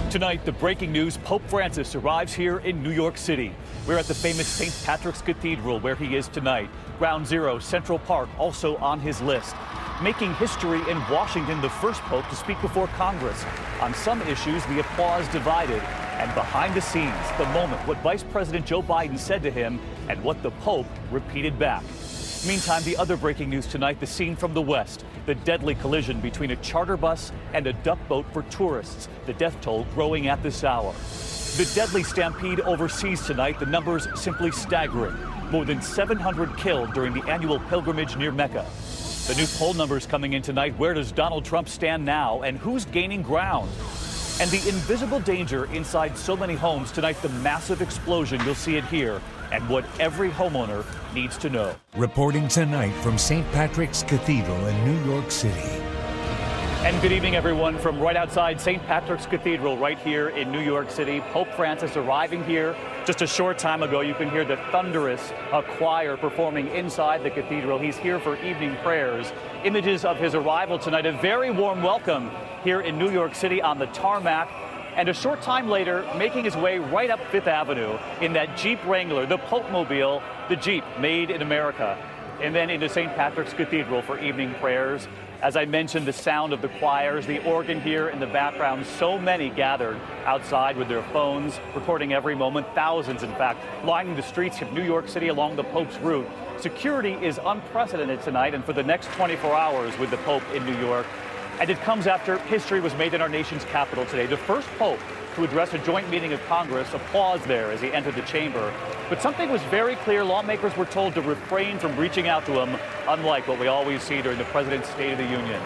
Tonight, the breaking news: Pope Francis arrives here in New York City. We're at the famous St. Patrick's Cathedral where he is tonight. Ground Zero, Central Park, also on his list. Making history in Washington, the first pope to speak before Congress. On some issues, the applause divided. And behind the scenes, the moment, what Vice President Joe Biden said to him and what the Pope repeated back. Meantime, the other breaking news tonight, the scene from the West. The deadly collision between a charter bus and a duck boat for tourists. The death toll growing at this hour. The deadly stampede overseas tonight, the numbers simply staggering. More than 700 killed during the annual pilgrimage near Mecca. The new poll numbers coming in tonight. Where does Donald Trump stand now, and who's gaining ground? And the invisible danger inside so many homes tonight, the massive explosion, you'll see it here, and what every homeowner needs to know. Reporting tonight from St. Patrick's Cathedral in New York City. And good evening, everyone, from right outside St. Patrick's Cathedral right here in New York City. Pope Francis arriving here just a short time ago. You can hear the thunderous choir performing inside the cathedral. He's here for evening prayers. Images of his arrival tonight, a very warm welcome here in New York City on the tarmac. And a short time later, making his way right up Fifth Avenue in that Jeep Wrangler, the Pope Mobile, the Jeep made in America. And then into St. Patrick's Cathedral for evening prayers. As I mentioned, the sound of the choirs, the organ here in the background, so many gathered outside with their phones, recording every moment. Thousands, in fact, lining the streets of New York City along the Pope's route. Security is unprecedented tonight and for the next 24 hours with the Pope in New York. And it comes after history was made in our nation's capital today. The first Pope to address a joint meeting of Congress, applause there as he entered the chamber. But something was very clear. Lawmakers were told to refrain from reaching out to him, unlike what we always see during the President's State of the Union.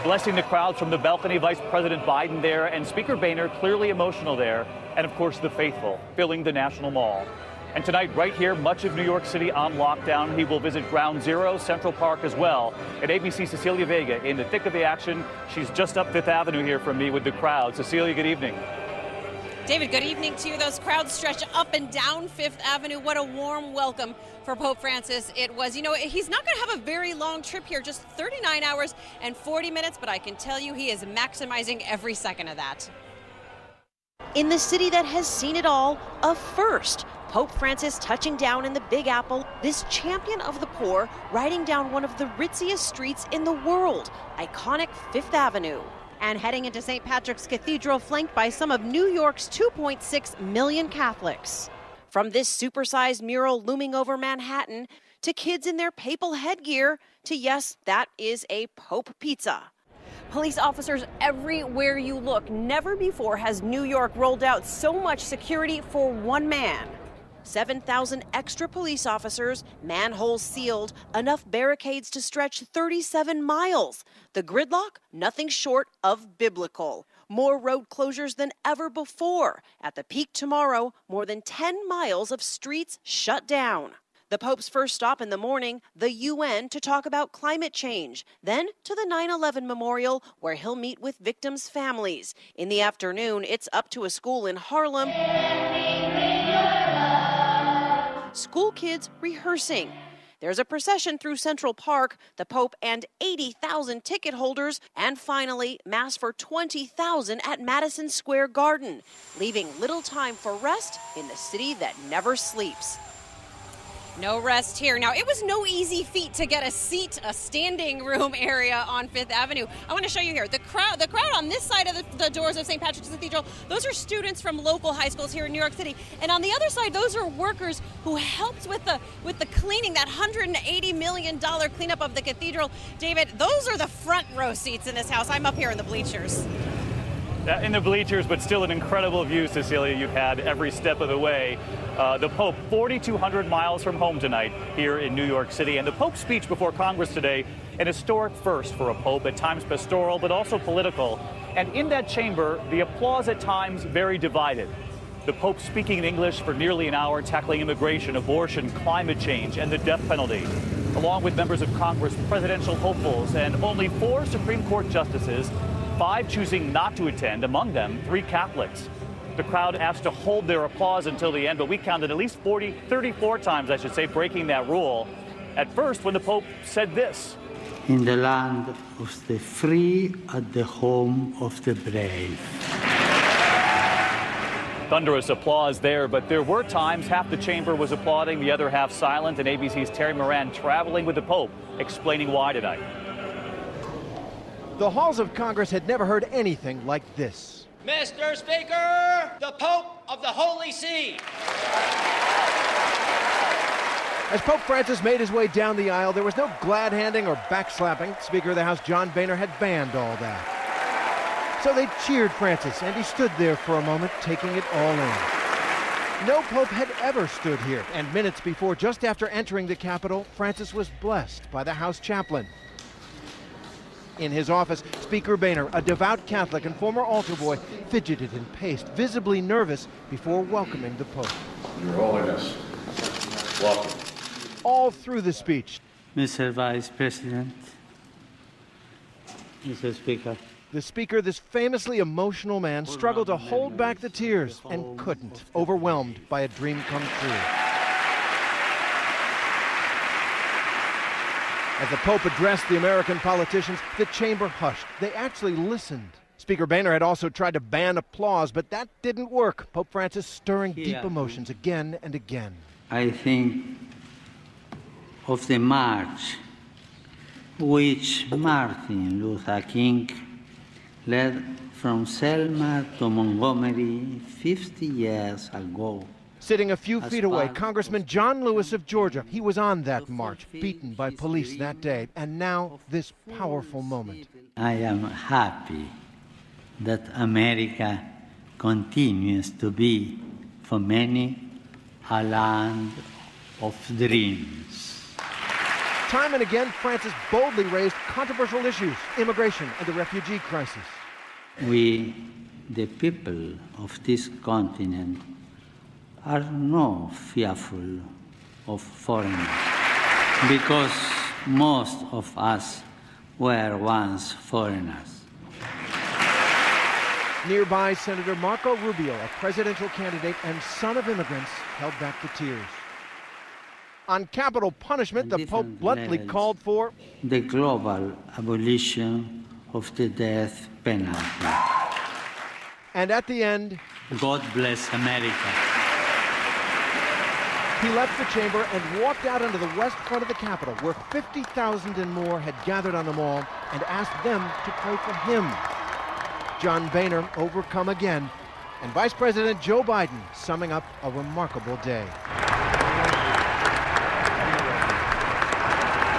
Blessing the crowds from the balcony, Vice President Biden there, and Speaker Boehner clearly emotional there, and of course the faithful filling the National Mall. And tonight, right here, much of New York City on lockdown. He will visit Ground Zero, Central Park as well. And ABC's Cecilia Vega in the thick of the action. She's just up Fifth Avenue here from me with the crowd. Cecilia, good evening. David, good evening to you. Those crowds stretch up and down Fifth Avenue. What a warm welcome for Pope Francis it was. You know, he's not going to have a very long trip here, just 39 hours and 40 minutes, but I can tell you he is maximizing every second of that. In the city that has seen it all, a first. Pope Francis touching down in the Big Apple, this champion of the poor riding down one of the ritziest streets in the world, iconic Fifth Avenue. And heading into St. Patrick's Cathedral, flanked by some of New York's 2.6 million Catholics. From this supersized mural looming over Manhattan, to kids in their papal headgear, to yes, that is a Pope pizza. Police officers everywhere you look. Never before has New York rolled out so much security for one man. 7,000 extra police officers, manholes sealed, enough barricades to stretch 37 miles. The gridlock, nothing short of biblical. More road closures than ever before. At the peak tomorrow, more than 10 miles of streets shut down. The Pope's first stop in the morning, the UN, to talk about climate change. Then to the 9/11 memorial, where he'll meet with victims' families. In the afternoon, it's up to a school in Harlem. School kids rehearsing. There's a procession through Central Park, the Pope and 80,000 ticket holders, and finally, Mass for 20,000 at Madison Square Garden, leaving little time for rest in the city that never sleeps. No rest here. Now, it was no easy feat to get a seat, a standing room area on Fifth Avenue. I want to show you here. The crowd on this side of the doors of St. Patrick's Cathedral, those are students from local high schools here in New York City. And on the other side, those are workers who helped with the cleaning, that $180 million cleanup of the cathedral. David, those are the front row seats in this house. I'm up here in the bleachers. In the bleachers, but still an incredible view, Cecilia, you've had every step of the way. The Pope, 4,200 miles from home tonight here in New York City. And the Pope's speech before Congress today, an historic first for a Pope, at times pastoral, but also political. And in that chamber, the applause at times very divided. The Pope speaking in English for nearly an hour, tackling immigration, abortion, climate change, and the death penalty. Along with members of Congress, presidential hopefuls, and only 4 Supreme Court justices, 5 choosing not to attend, among them 3 Catholics. The crowd asked to hold their applause until the end, but we counted at least 34 times, I should say, breaking that rule. At first, when the Pope said this. In the land of the free, at the home of the brave. Thunderous applause there, but there were times half the chamber was applauding, the other half silent, and ABC's Terry Moran traveling with the Pope, explaining why tonight. The halls of Congress had never heard anything like this. Mr. Speaker, the Pope of the Holy See. As Pope Francis made his way down the aisle, there was no glad-handing or backslapping. Speaker of the House John Boehner had banned all that. So they cheered Francis, and he stood there for a moment, taking it all in. No pope had ever stood here, and minutes before, just after entering the Capitol, Francis was blessed by the House chaplain. In his office, Speaker Boehner, a devout Catholic and former altar boy, fidgeted and paced, visibly nervous, before welcoming the Pope. Your Holiness, welcome. All through the speech, Mr. Vice President, Mr. Speaker. the Speaker, this famously emotional man, struggled to hold back the tears and couldn't, overwhelmed by a dream come true. As the Pope addressed the American politicians, the chamber hushed. They actually listened. Speaker Boehner had also tried to ban applause, but that didn't work. Pope Francis stirring deep emotions again and again. I think of the march which Martin Luther King led from Selma to Montgomery 50 years ago. Sitting a few feet away, Congressman John Lewis of Georgia. He was on that march, beaten by police that day, and now this powerful moment. I am happy that America continues to be, for many, a land of dreams. Time and again, Francis boldly raised controversial issues, immigration and the refugee crisis. We, the people of this continent, are not fearful of foreigners, because most of us were once foreigners. Nearby, Senator Marco Rubio, a presidential candidate and son of immigrants, held back the tears. On capital punishment, the Pope bluntly called for the global abolition of the death penalty. And at the end, God bless America. He left the chamber and walked out onto the west front of the Capitol, where 50,000 and more had gathered on the mall, and asked them to pray for him. John Boehner overcome again, and Vice President Joe Biden summing up a remarkable day.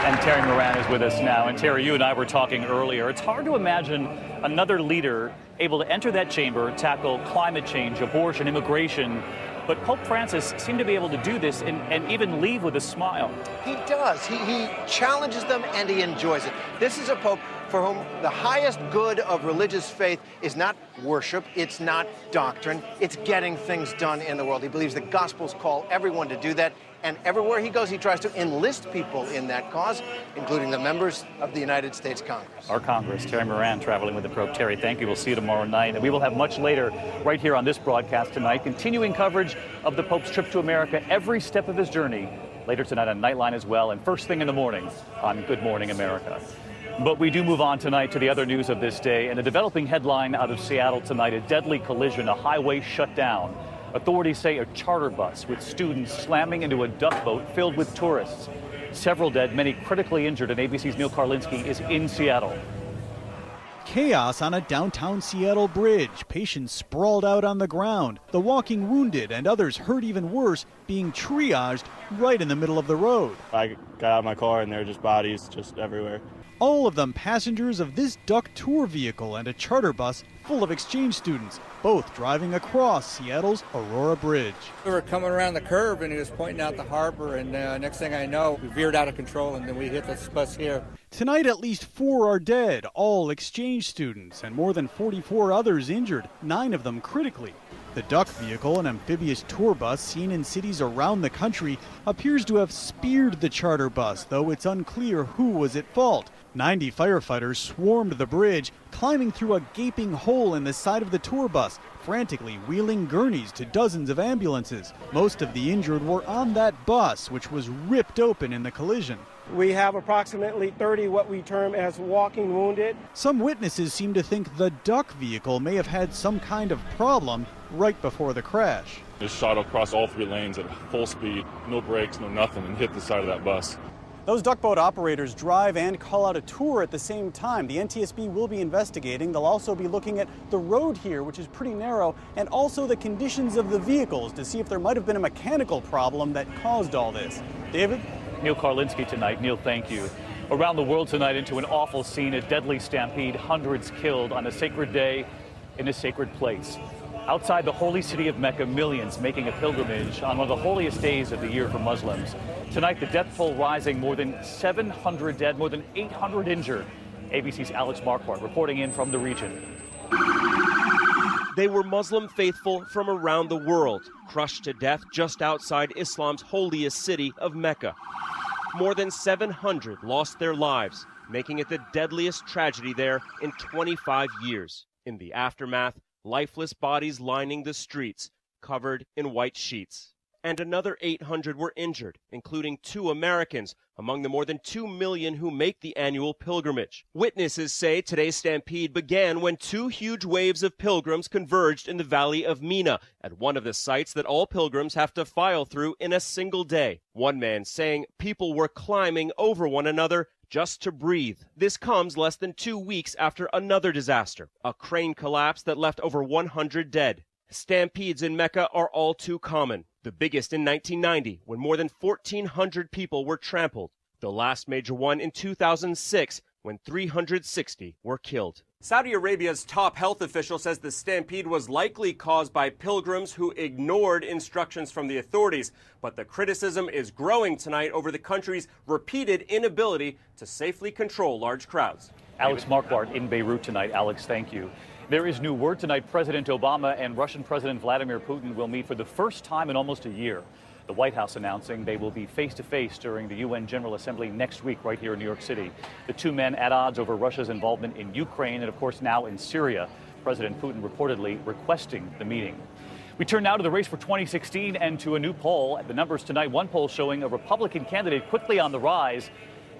And Terry Moran is with us now. And Terry, you and I were talking earlier. It's hard to imagine another leader able to enter that chamber, tackle climate change, abortion, immigration. But Pope Francis seemed to be able to do this and even leave with a smile. He does. He challenges them and he enjoys it. This is a Pope for whom the highest good of religious faith is not worship, it's not doctrine, it's getting things done in the world. He believes the Gospels call everyone to do that, and everywhere he goes, he tries to enlist people in that cause, including the members of the United States Congress. Our Congress, Terry Moran, traveling with the Pope. Terry, thank you. We'll see you tomorrow night. And we will have much later right here on this broadcast tonight, continuing coverage of the Pope's trip to America, every step of his journey, later tonight on Nightline as well, and first thing in the morning on Good Morning America. But we do move on tonight to the other news of this day, and a developing headline out of Seattle tonight: a deadly collision, a highway shut down. Authorities say a charter bus with students slamming into a duck boat filled with tourists. Several dead, many critically injured, and ABC's Neil Karlinski is in Seattle. Chaos on a downtown Seattle bridge. Patients sprawled out on the ground. The walking wounded and others hurt even worse being triaged right in the middle of the road. I got out of my car and there were just bodies just everywhere. All of them passengers of this duck tour vehicle and a charter bus full of exchange students, both driving across Seattle's Aurora Bridge. We were coming around the curve and he was pointing out the harbor, and next thing I know, we veered out of control and then we hit this bus here. Tonight, at least 4 are dead, all exchange students, and more than 44 others injured, 9 of them critically. The duck vehicle, an amphibious tour bus seen in cities around the country, appears to have speared the charter bus, though it's unclear who was at fault. 90 firefighters swarmed the bridge, climbing through a gaping hole in the side of the tour bus, frantically wheeling gurneys to dozens of ambulances. Most of the injured were on that bus, which was ripped open in the collision. We have approximately 30 what we term as walking wounded. Some witnesses seem to think the duck vehicle may have had some kind of problem right before the crash. It shot across all 3 lanes at full speed, no brakes, no nothing, and hit the side of that bus. Those duck boat operators drive and call out a tour at the same time. The NTSB will be investigating. They'll also be looking at the road here, which is pretty narrow, and also the conditions of the vehicles to see if there might have been a mechanical problem that caused all this. David? Neil Karlinski tonight. Neil, thank you. Around the world tonight into an awful scene, a deadly stampede, hundreds killed on a sacred day in a sacred place. Outside the holy city of Mecca, millions making a pilgrimage on one of the holiest days of the year for Muslims. Tonight, the death toll rising, more than 700 dead, more than 800 injured. ABC's Alex Marquardt reporting in from the region. They were Muslim faithful from around the world, crushed to death just outside Islam's holiest city of Mecca. More than 700 lost their lives, making it the deadliest tragedy there in 25 years. In the aftermath, lifeless bodies lining the streets, covered in white sheets. And another 800 were injured, including 2 Americans, among the more than 2 million who make the annual pilgrimage. Witnesses say today's stampede began when 2 huge waves of pilgrims converged in the valley of Mina, at one of the sites that all pilgrims have to file through in a single day. One man saying people were climbing over one another just to breathe. This comes less than 2 weeks after another disaster, a crane collapse that left over 100 dead. Stampedes in Mecca are all too common. The biggest in 1990, when more than 1,400 people were trampled. The last major one in 2006, when 360 were killed. Saudi Arabia's top health official says the stampede was likely caused by pilgrims who ignored instructions from the authorities. But the criticism is growing tonight over the country's repeated inability to safely control large crowds. Alex Marquardt in Beirut tonight. Alex, thank you. There is new word tonight. President Obama and Russian President Vladimir Putin will meet for the first time in almost a year. The White House announcing they will be face-to-face during the UN General Assembly next week right here in New York City. The 2 men at odds over Russia's involvement in Ukraine and, of course, now in Syria. President Putin reportedly requesting the meeting. We turn now to the race for 2016 and to a new poll. The numbers tonight, one poll showing a Republican candidate quickly on the rise.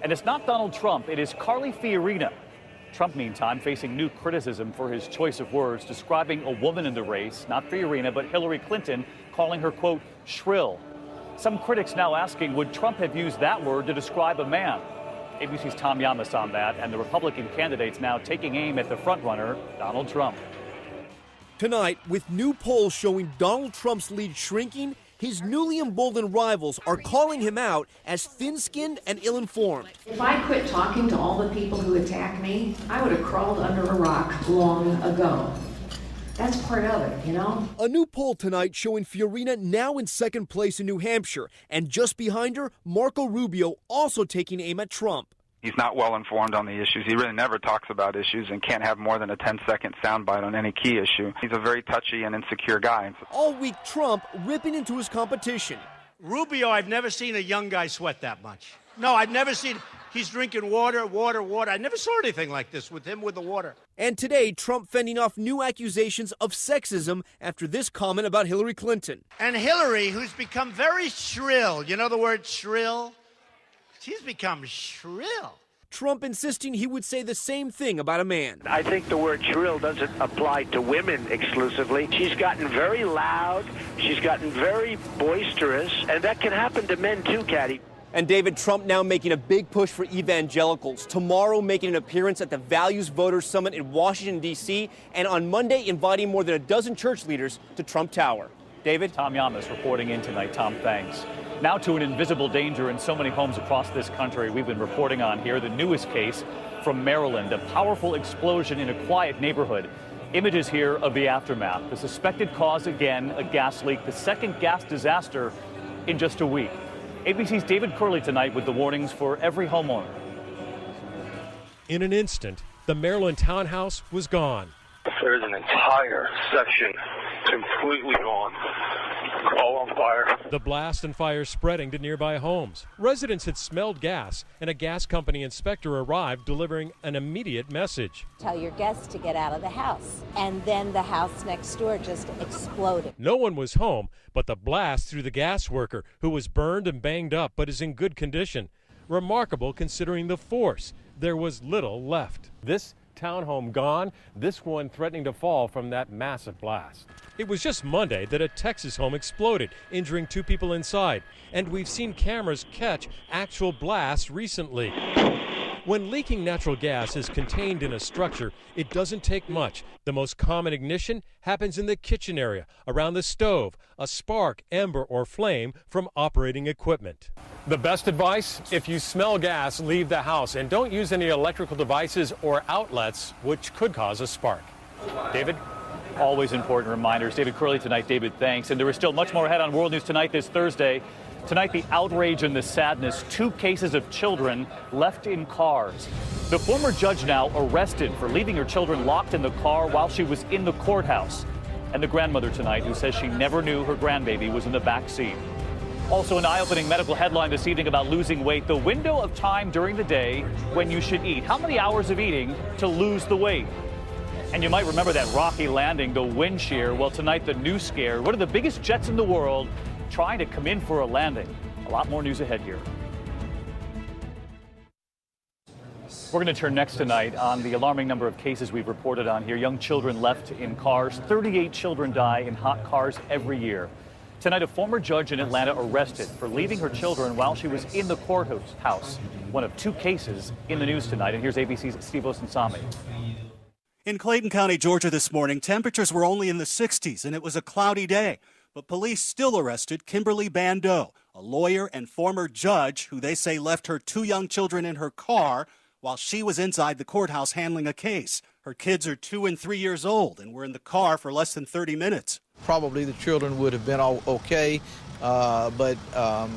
And it's not Donald Trump, it is Carly Fiorina. Trump, meantime, facing new criticism for his choice of words, describing a woman in the race, not Fiorina, but Hillary Clinton, calling her, quote, shrill. Some critics now asking, would Trump have used that word to describe a man? ABC's Tom Yamas on that, and the Republican candidates now taking aim at the frontrunner, Donald Trump. Tonight, with new polls showing Donald Trump's lead shrinking, his newly emboldened rivals are calling him out as thin-skinned and ill-informed. If I quit talking to all the people who attack me, I would have crawled under a rock long ago. That's part of it, you know? A new poll tonight showing Fiorina now in second place in New Hampshire, and just behind her, Marco Rubio also taking aim at Trump. He's not well informed on the issues. He really never talks about issues and can't have more than a 10-second soundbite on any key issue. He's a very touchy and insecure guy. All week, Trump ripping into his competition. Rubio, I've never seen a young guy sweat that much. No, I've never seen. He's drinking water. I never saw anything like this with him with the water. And today, Trump fending off new accusations of sexism after this comment about Hillary Clinton. And Hillary, who's become very shrill. You know the word shrill? She's become shrill. Trump insisting he would say the same thing about a man. I think the word shrill doesn't apply to women exclusively. She's gotten very loud. She's gotten very boisterous. And that can happen to men too, Caddy. And David, Trump now making a big push for evangelicals. Tomorrow making an appearance at the Values Voters Summit in Washington, D.C. And on Monday inviting more than a dozen church leaders to Trump Tower. David? Tom Yamas reporting in tonight. Tom, thanks. Now to an invisible danger in so many homes across this country we've been reporting on here. The newest case from Maryland, a powerful explosion in a quiet neighborhood. Images here of the aftermath. The suspected cause, again, a gas leak, the second gas disaster in just a week. ABC's David Curley tonight with the warnings for every homeowner. In an instant, the Maryland townhouse was gone. There's an entire section completely gone, all on fire. The blast and fire spreading to nearby homes. Residents had smelled gas, and a gas company inspector arrived delivering an immediate message. Tell your guests to get out of the house. And then the house next door just exploded. No one was home, but the blast threw the gas worker, who was burned and banged up but is in good condition. Remarkable considering the force. There was little left. This townhome gone, this one threatening to fall from that massive blast. It was just Monday that a Texas home exploded, injuring 2 people inside. And we've seen cameras catch actual blasts recently. When leaking natural gas is contained in a structure, it doesn't take much. The most common ignition happens in the kitchen area, around the stove, a spark, ember, or flame from operating equipment. The best advice, if you smell gas, leave the house and don't use any electrical devices or outlets which could cause a spark. David? Always important reminders. David Curley tonight. David, thanks. And there is still much more ahead on World News Tonight this Thursday. Tonight, the outrage and the sadness. 2 cases of children left in cars. The former judge now arrested for leaving her children locked in the car while she was in the courthouse. And the grandmother tonight who says she never knew her grandbaby was in the back seat. Also, an eye-opening medical headline this evening about losing weight. The window of time during the day when you should eat. How many hours of eating to lose the weight? And you might remember that rocky landing, the wind shear. Well, tonight, the new scare. One of the biggest jets in the world trying to come in for a landing. A lot more news ahead here. We're going to turn next tonight on the alarming number of cases we've reported on here. Young children left in cars. 38 children die in hot cars every year. Tonight, a former judge in Atlanta arrested for leaving her children while she was in the courthouse. One of 2 cases in the news tonight. And here's ABC's Steve Osunsami. In Clayton County, Georgia this morning, temperatures were only in the 60s and it was a cloudy day. But police still arrested Kimberly Bandeau, a lawyer and former judge who they say left her 2 young children in her car while she was inside the courthouse handling a case. Her kids are 2 and 3 years old and were in the car for less than 30 minutes. Probably the children would have been all okay, but I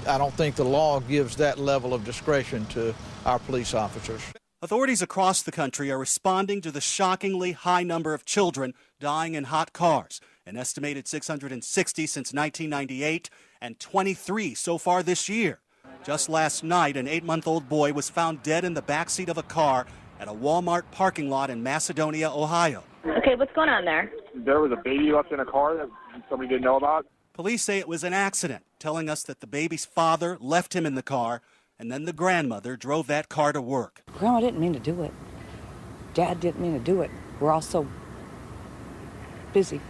don't think the law gives that level of discretion to our police officers. Authorities across the country are responding to the shockingly high number of children dying in hot cars. An estimated 660 since 1998 and 23 so far this year. Just last night, an 8-month-old boy was found dead in the backseat of a car at a Walmart parking lot in Macedonia, Ohio. Okay, what's going on there? There was a baby left in a car that somebody didn't know about. Police say it was an accident, telling us that the baby's father left him in the car, and then the grandmother drove that car to work. Grandma didn't mean to do it. Dad didn't mean to do it. We're all so busy.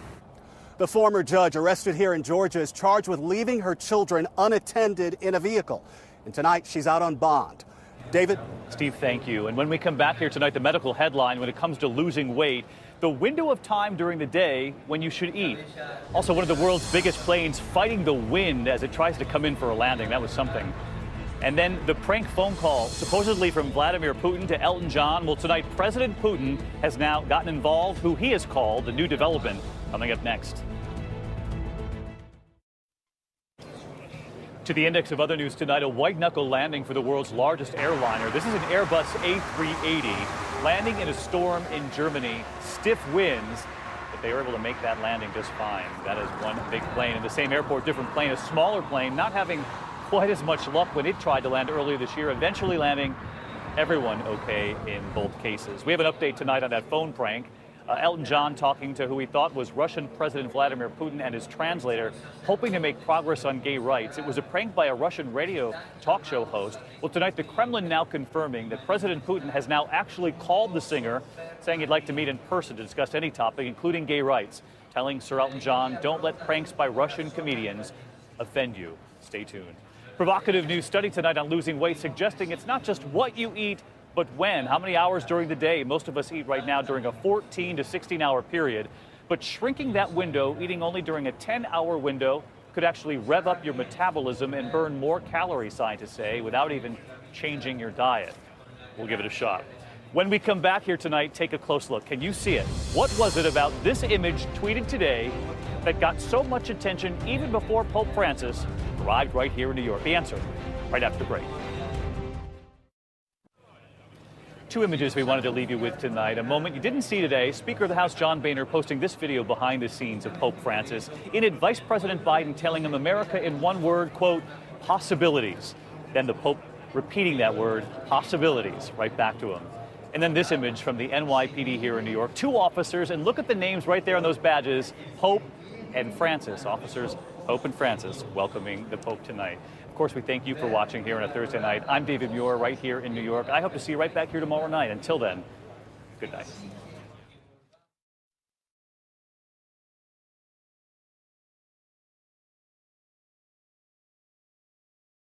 The former judge arrested here in Georgia is charged with leaving her children unattended in a vehicle. And tonight she's out on bond. David? Steve, thank you. And when we come back here tonight, the medical headline when it comes to losing weight, the window of time during the day when you should eat. Also, one of the world's biggest planes fighting the wind as it tries to come in for a landing. That was something. And then the prank phone call, supposedly from Vladimir Putin to Elton John. Well, tonight, President Putin has now gotten involved, who he has called a new development. Coming up next. To the index of other news tonight, a white-knuckle landing for the world's largest airliner. This is an Airbus A380 landing in a storm in Germany. Stiff winds, but they were able to make that landing just fine. That is one big plane. In the same airport, different plane, a smaller plane, not having quite as much luck when it tried to land earlier this year, eventually landing everyone okay in both cases. We have an update tonight on that phone prank. Elton John talking to who he thought was Russian President Vladimir Putin and his translator, hoping to make progress on gay rights. It was a prank by a Russian radio talk show host. Well, tonight, the Kremlin now confirming that President Putin has now actually called the singer, saying he'd like to meet in person to discuss any topic, including gay rights, telling Sir Elton John, don't let pranks by Russian comedians offend you. Stay tuned. Provocative new study tonight on losing weight suggesting it's not just what you eat, but when, how many hours during the day. Most of us eat right now during a 14 to 16-hour period. But shrinking that window, eating only during a 10-hour window, could actually rev up your metabolism and burn more calories, scientists say, without even changing your diet. We'll give it a shot. When we come back here tonight, take a close look. Can you see it? What was it about this image tweeted today that got so much attention even before Pope Francis arrived right here in New York? The answer, right after the break. 2 images we wanted to leave you with tonight. A moment you didn't see today. Speaker of the House John Boehner posting this video behind the scenes of Pope Francis. In it, Vice President Biden telling him America in one word, quote, possibilities. Then the Pope repeating that word, possibilities, right back to him. And then this image from the NYPD here in New York. 2 officers, and look at the names right there on those badges, Pope and Francis. Officers Pope and Francis welcoming the Pope tonight. course, we thank you for watching here on a Thursday night. I'm David Muir right here in New York. I hope to see you right back here tomorrow night. Until then, good night.